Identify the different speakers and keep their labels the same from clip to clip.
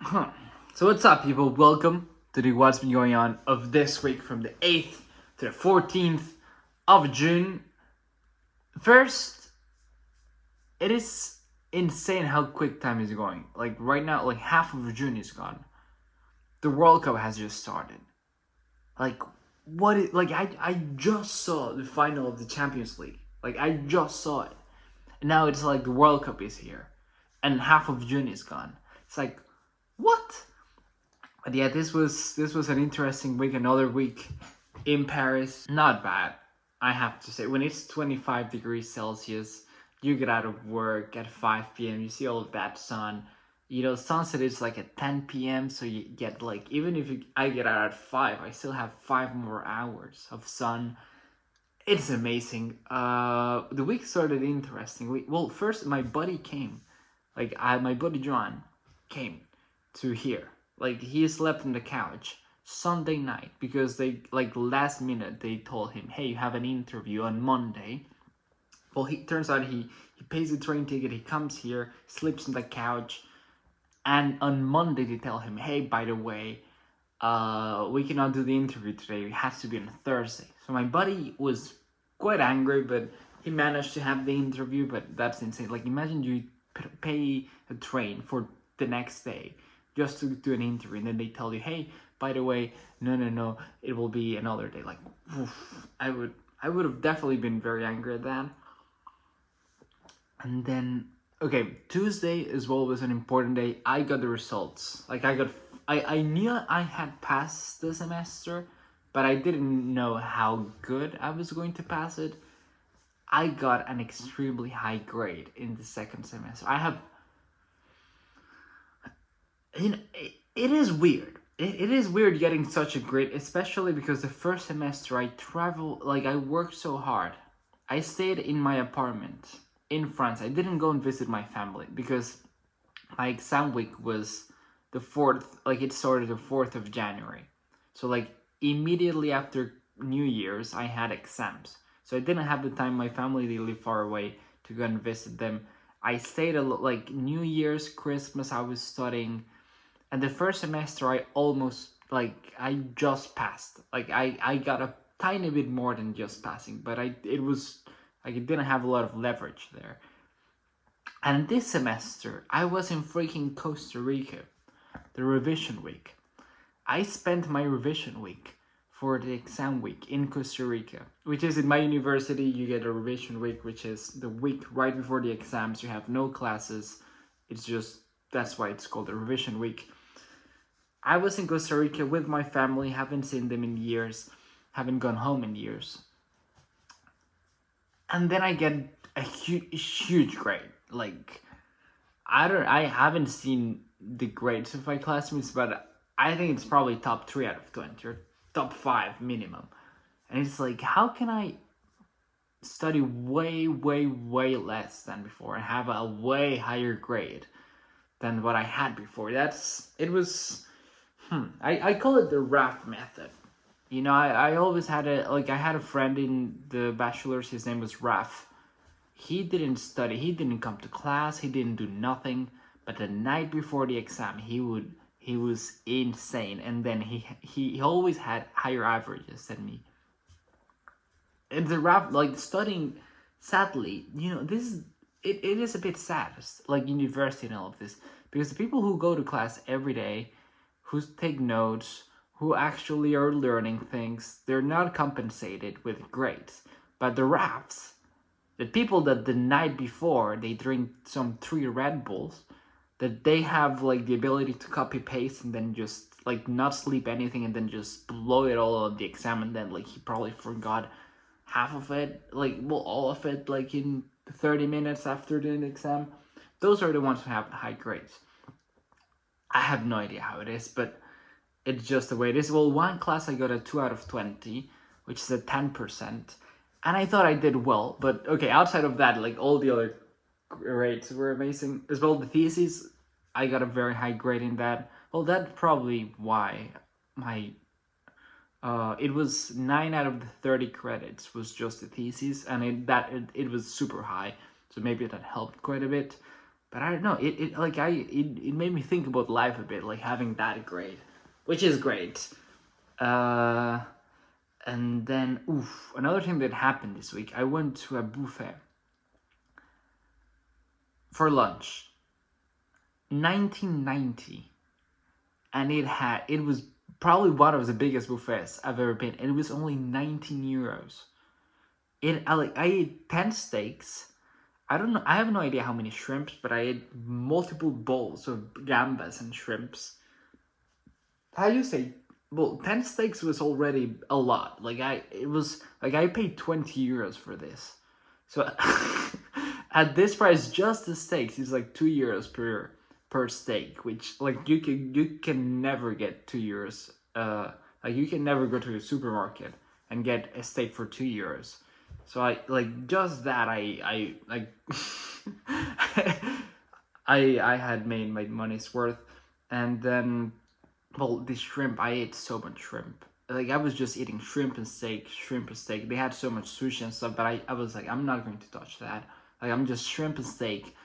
Speaker 1: Huh. So what's up, people? Welcome to the What's Been Going On of this week from the 8th to the 14th of June. First, it is insane how quick time is going. Like right now, like half of June is gone. The World Cup has just started. Like I just saw the final of the Champions League. Like I just saw it. And now it's like the World Cup is here. And half of June is gone. It's like, what? But yeah, this was an interesting week. Another week in Paris. Not bad, I have to say. When it's 25 degrees Celsius, you get out of work at 5 p.m. You see all of that sun. Sunset is like at 10 p.m. So you get like, even if I get out at 5, I still have 5 more hours of sun. It's amazing. The week started interestingly. Well, first my buddy came. My buddy John came to here. Like he slept on the couch Sunday night because they last minute they told him, "Hey, you have an interview on Monday." Well, he turns out he pays the train ticket. He comes here, sleeps on the couch, and on Monday they tell him, "Hey, by the way, we cannot do the interview today. It has to be on Thursday." So my buddy was quite angry, but he managed to have the interview. But that's insane. Like imagine you pay a train for the next day just to do an interview, and then they tell you, "Hey, by the way, no, it will be another day." Like, oof, I would have definitely been very angry at that. And then, okay, Tuesday as well was an important day. I got the results. I knew I had passed the semester, but I didn't know how good I was going to pass it. I got an extremely high grade in the second semester. It is weird. It is weird getting such a grade, especially because the first semester I worked so hard. I stayed in my apartment in France. I didn't go and visit my family because my exam week was the 4th, like it started the 4th of January. So like immediately after New Year's, I had exams. So I didn't have the time. My family, they live far away, to go and visit them. I stayed like New Year's, Christmas, I was studying. And the first semester I just passed. Like I got a tiny bit more than just passing, but it was like it didn't have a lot of leverage there. And this semester I was in freaking Costa Rica, the revision week. I spent my revision week for the exam week in Costa Rica, which is in my university. You get a revision week, which is the week right before the exams. You have no classes. That's why it's called a revision week. I was in Costa Rica with my family, haven't seen them in years, haven't gone home in years. And then I get a huge grade. Like, I haven't seen the grades of my classmates, but I think it's probably top 3 out of 20 or top 5 minimum. And it's like, how can I study way less than before and have a way higher grade than what I had before? I call it the RAF method. I always had I had a friend in the bachelor's. His name was Raf. He didn't study. He didn't come to class. He didn't do nothing. But the night before the exam, he was insane. And then he always had higher averages than me. And the Raf, like studying, sadly, it is a bit sad, like university and all of this, because the people who go to class every day, who take notes, who actually are learning things, they're not compensated with grades. But the RAFs, the people that the night before they drink some 3 Red Bulls, that they have like the ability to copy paste and then just like not sleep anything and then just blow it all on the exam, and then like he probably forgot half of it, all of it, like in 30 minutes after the exam. Those are the ones who have high grades. I have no idea how it is, but it's just the way it is. Well, one class I got a 2 out of 20, which is a 10%. And I thought I did well, but okay, outside of that, like all the other grades were amazing. As well, the thesis, I got a very high grade in that. Well, that's probably why it was 9 out of the 30 credits was just the thesis, and it was super high, so maybe that helped quite a bit. But I don't know. It made me think about life a bit, like having that grade, which is great. And then, another thing that happened this week, I went to a buffet for lunch. 1990, and it was probably one of the biggest buffets I've ever been, and it was only 19 euros. I ate 10 steaks. I don't know. I have no idea how many shrimps, but I ate multiple bowls of gambas and shrimps. How do you say? Well, 10 steaks was already a lot. I paid 20 euros for this. So at this price, just the steaks is like 2 euros per steak, which you can never get 2 euros. You can never go to a supermarket and get a steak for 2 euros. So I I had made my money's worth. And then, well, the shrimp, I ate so much shrimp. I was just eating shrimp and steak. They had so much sushi and stuff, but I was like, I'm not going to touch that. I'm just shrimp and steak.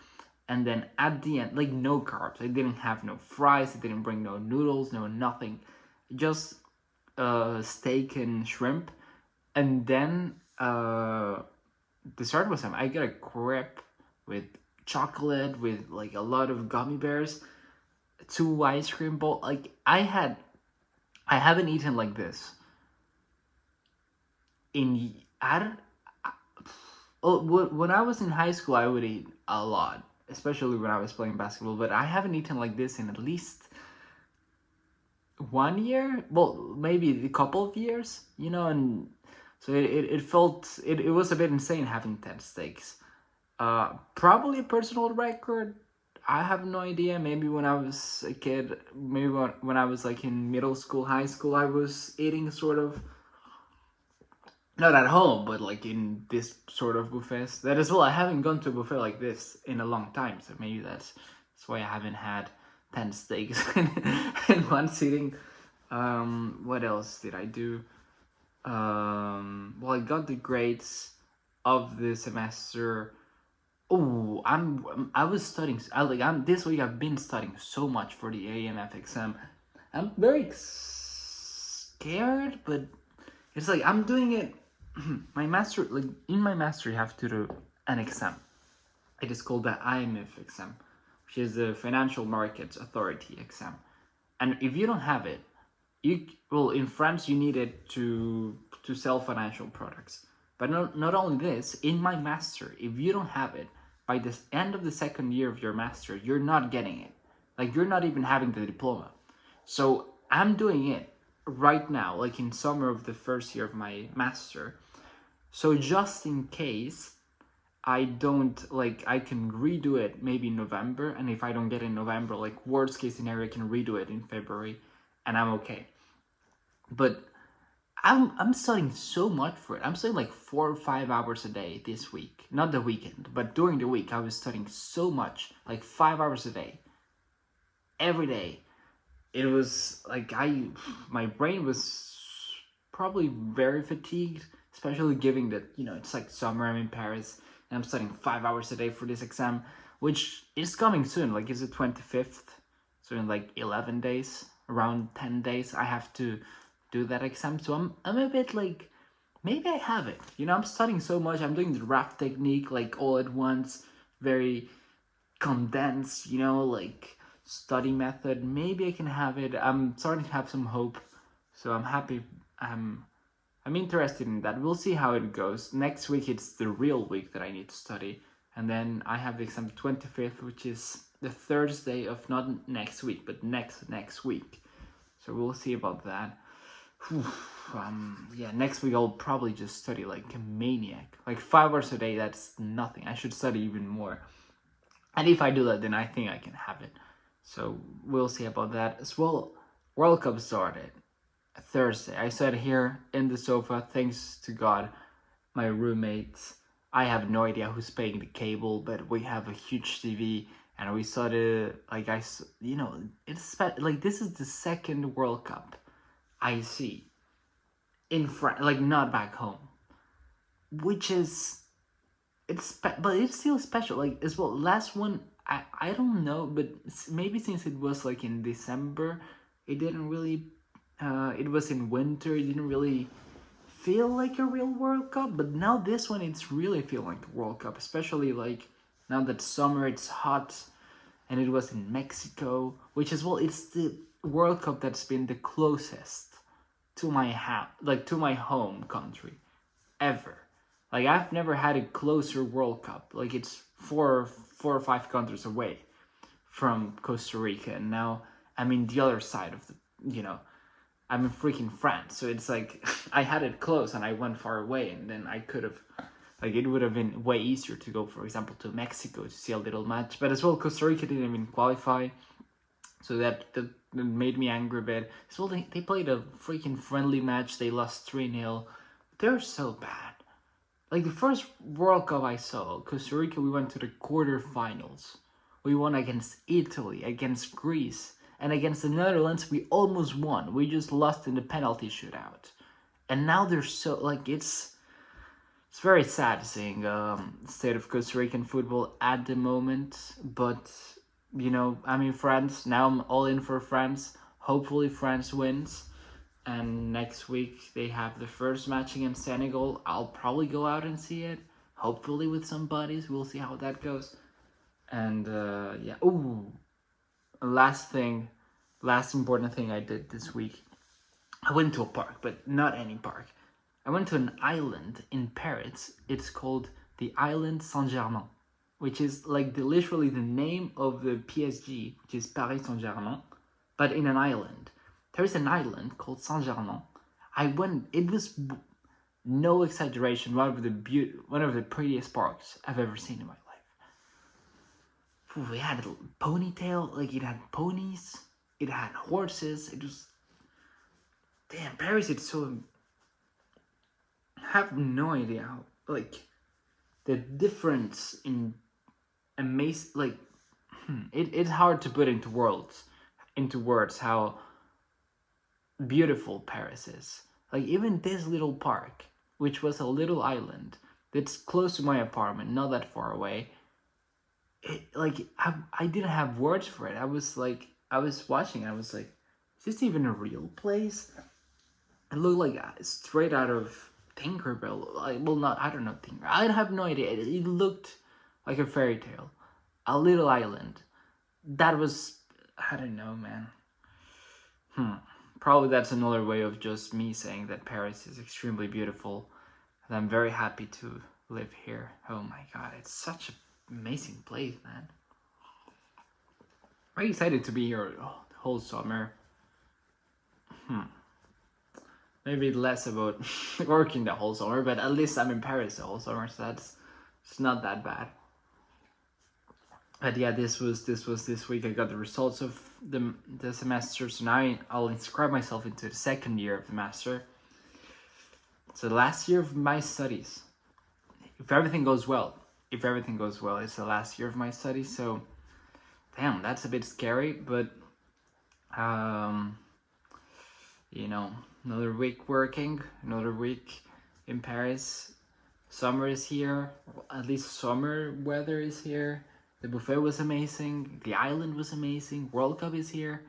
Speaker 1: And then at the end, no carbs. I didn't have no fries. I didn't bring no noodles, no nothing. Just steak and shrimp. And then dessert was I got a crepe with chocolate, with a lot of gummy bears, 2 ice cream bowls. I haven't eaten like this in when I was in high school. I would eat a lot, especially when I was playing basketball, but I haven't eaten like this in at least 1 year, well, maybe a couple of years, and so it was a bit insane having 10 steaks. Probably a personal record. I have no idea. Maybe when I was a kid, maybe when I was in middle school, high school, I was eating sort of, not at home, but in this sort of buffets. That as well, I haven't gone to a buffet like this in a long time, so maybe that's why I haven't had 10 steaks in one sitting. What else did I do? Well, I got the grades of the semester. Oh, I was studying. This week I've been studying so much for the AMF exam. I'm very scared, but it's I'm doing it. My master, in my master, you have to do an exam. It is called the IMF exam, which is the Financial Markets Authority exam. And if you don't have it, in France you need it to sell financial products. But not only this, in my master, if you don't have it by the end of the second year of your master, you're not getting it. You're not even having the diploma. So I'm doing it right now, in summer of the first year of my master. So just in case I don't, I can redo it maybe in November, and if I don't get it in November, worst case scenario, I can redo it in February, and I'm okay. But I'm studying so much for it. I'm studying 4 or 5 hours a day this week. Not the weekend, but during the week I was studying so much, 5 hours a day. Every day. It was my brain was probably very fatigued, especially given that, it's summer, I'm in Paris, and I'm studying 5 hours a day for this exam, which is coming soon. It's the 25th, so in 11 days, around 10 days, I have to do that exam. So I'm a bit maybe I have it. I'm studying so much. I'm doing the RAF technique all at once, very condensed, study method. Maybe I can have it. I'm starting to have some hope, so I'm happy. I'm interested in that. We'll see how it goes. Next week it's the real week that I need to study, and then I have the exam 25th, which is the Thursday of not next week, but next week. So we'll see about that. Next week I'll probably just study like a maniac. 5 hours a day, that's nothing. I should study even more. And if I do that, then I think I can have it. So we'll see about that as well. World Cup started Thursday. I sat here in the sofa, thanks to God, my roommates. I have no idea who's paying the cable, but we have a huge TV, and we saw the it's this is the second World Cup I see in France, not back home, which is but it's still special. As well, last one I don't know, but maybe since it was like in December, it didn't really. It was in winter. It didn't really feel like a real World Cup. But now this one, it's really feeling like a World Cup, especially like now that summer, it's hot, and it was in Mexico, which is, well, it's the World Cup that's been the closest to my to my home country ever. Like, I've never had a closer World Cup. Like, it's four or five countries away from Costa Rica, and now I'm in the other side of I'm in freaking France. So it's like I had it close and I went far away, and then I could have, like, it would have been way easier to go, for example, to Mexico to see a little match. But as well, Costa Rica didn't even qualify, so that made me angry a bit. As well, they played a freaking friendly match. They lost 3-0. They're so bad. Like, the first World Cup I saw, Costa Rica, we went to the quarterfinals. We won against Italy, against Greece, and against the Netherlands, we almost won. We just lost in the penalty shootout. And now they're so, like, it's very sad seeing state of Costa Rican football at the moment. But, I'm in France. Now I'm all in for France. Hopefully France wins. And next week they have the first match against Senegal. I'll probably go out and see it. Hopefully with some buddies. We'll see how that goes. And yeah. Ooh. Last important thing I did this week. I went to a park, but not any park. I went to an island in Paris. It's called the Island Saint-Germain, which is like literally the name of the PSG, which is Paris Saint-Germain, but in an island. There's an island called Saint-Germain. I went. It was no exaggeration, one of the prettiest parks I've ever seen in my life. Ooh, it had a ponytail, like it had ponies, it had horses. It was, damn, Paris. It's so. I have no idea how, like, the difference in amazing, like, it's hard to put into words how beautiful Paris is. Like, even this little park, which was a little island that's close to my apartment, not that far away, I didn't have words for it. I was watching, I was like, is this even a real place? It looked like straight out of Tinkerbell. I don't know Tinkerbell. I have no idea. It looked like a fairy tale. A little island. That was, I don't know, man. Probably that's another way of just me saying that Paris is extremely beautiful, and I'm very happy to live here. Oh my god, it's such an amazing place, man. Very excited to be here the whole summer. Maybe less about working the whole summer, but at least I'm in Paris the whole summer, so it's not that bad. But yeah, this was this week. I got the results of the semester, so now I'll inscribe myself into the second year of the master. It's the last year of my studies. If everything goes well, it's the last year of my studies. So, damn, that's a bit scary, but another week working, another week in Paris. Summer is here. At least summer weather is here. The buffet was amazing. The island was amazing. World Cup is here.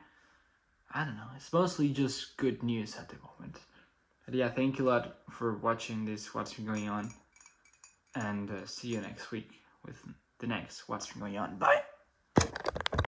Speaker 1: I don't know. It's mostly just good news at the moment. But yeah, thank you a lot for watching this What's Been Going On. And see you next week with the next What's Been Going On. Bye!